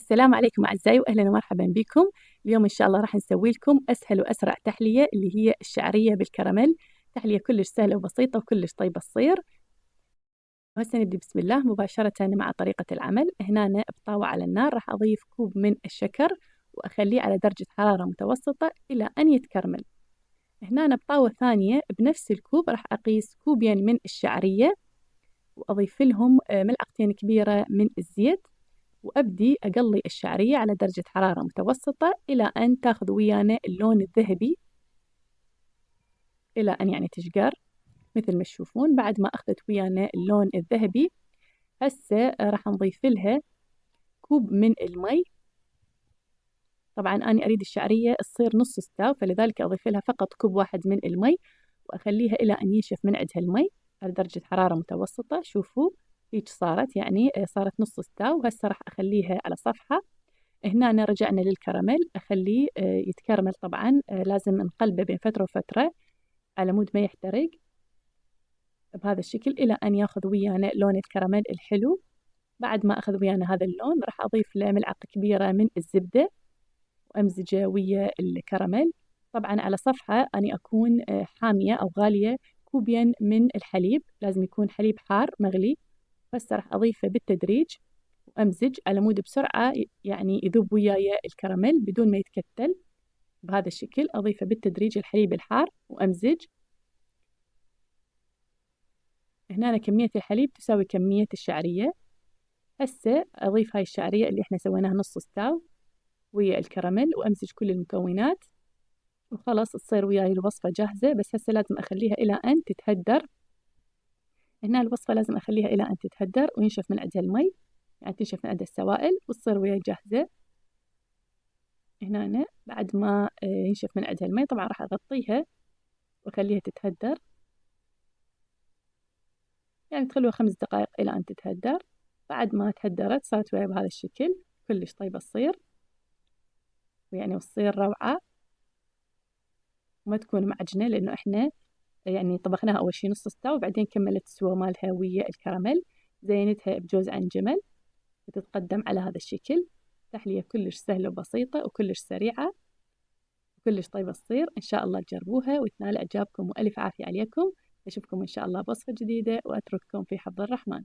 السلام عليكم أعزائي وأهلا ومرحبا بكم. اليوم إن شاء الله راح نسوي لكم أسهل وأسرع تحلية اللي هي الشعرية بالكراميل. تحلية كلش سهلة وبسيطة وكلش طيبة تصير. وهسه نبدي بسم الله مباشرة مع طريقة العمل. هنا أنا بطاوة على النار راح أضيف كوب من الشكر وأخليه على درجة حرارة متوسطة إلى أن يتكرمل. هنا أنا بطاوة ثانية بنفس الكوب راح أقيس كوبين من الشعرية وأضيف لهم ملعقتين كبيرة من الزيت، وأبدي أقلي الشعرية على درجة حرارة متوسطة إلى أن تاخذ ويانا اللون الذهبي، إلى أن يعني تشقر مثل ما تشوفون. بعد ما أخذت ويانا اللون الذهبي هسه راح نضيف لها كوب من المي. طبعا أنا أريد الشعرية تصير نص استاو، فلذلك أضيف لها فقط كوب واحد من المي وأخليها إلى أن ينشف من عندها المي على درجة حرارة متوسطة. شوفوا هيك صارت، يعني صارت نص استاو. وهسه راح أخليها على صفحة. هنا رجعنا للكراميل، أخليه يتكرمل. طبعا لازم نقلبه بين فترة وفترة على مود ما يحترق بهذا الشكل إلى أن ياخذ ويانا لون الكراميل الحلو. بعد ما أخذ ويانا هذا اللون راح أضيف له ملعقة كبيرة من الزبدة وأمزجه ويا الكراميل. طبعا على صفحة أني أكون حامية أو غالية كوبين من الحليب، لازم يكون حليب حار مغلي. هسه راح أضيفه بالتدريج وأمزج على مود بسرعة، يعني يذوب وياي الكراميل بدون ما يتكتل. بهذا الشكل أضيفه بالتدريج الحليب الحار وأمزج. هنا كمية الحليب تساوي كمية الشعرية. هسه أضيف هاي الشعرية اللي احنا سويناها نص ستاو ويا الكراميل وأمزج كل المكونات وخلاص تصير وياي الوصفة جاهزة. بس هسه لازم أخليها إلى أن تتهدر. هنا الوصفة لازم أخليها إلى أن تتهدر وينشف من عندها المي، يعني تنشف من عندها السوائل وتصير وياي جاهزة. هنا بعد ما ينشف من عندها المي طبعا راح أغطيها وأخليها تتهدر، يعني تخلوها 5 دقائق إلى أن تتهدر. بعد ما تهدرت صارت وياي بهذا الشكل كلش طيبة تصير، ويعني وتصير روعة وما تكون معجنة، لأنه إحنا يعني طبخناها أول شي نص سوا وبعدين كملت السوا مالها ويا الكراميل. زينتها بجوز عن جمل وتتقدم على هذا الشكل. تحلية كلش سهلة وبسيطة وكلش سريعة وكلش طيبة تصير. إن شاء الله تجربوها وتنال إعجابكم وألف عافية عليكم. أشوفكم إن شاء الله بوصفة جديدة وأترككم في حفظ الرحمن.